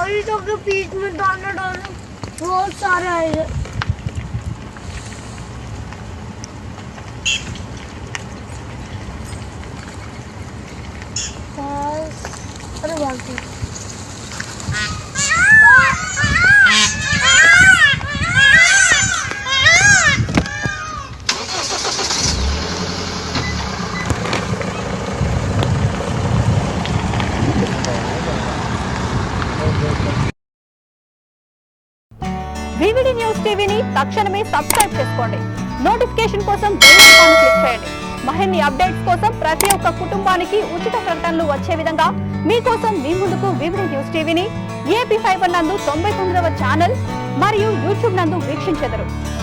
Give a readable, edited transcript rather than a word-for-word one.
बारिश के बीच में दाना डालना बहुत सारे आए अरे बाकी వివిడి న్యూస్ టీవీని తక్షణమే సబ్స్క్రైబ్ చేసుకోండి. నోటిఫికేషన్ కోసం బెల్ ఐకాన్ క్లిక్ చేయండి. మరిన్ని అప్డేట్స్ కోసం ప్రతి ఒక్క కుటుంబానికి ఉచిత ప్రకటనలు వచ్చే విధంగా మీకోసం మీ ముందుకు వివిడి న్యూస్ టీవీని ఏపీ ఫైబర్ నందు 99వ ఛానల్ మరియు యూట్యూబ్ నందు వీక్షించెదరు.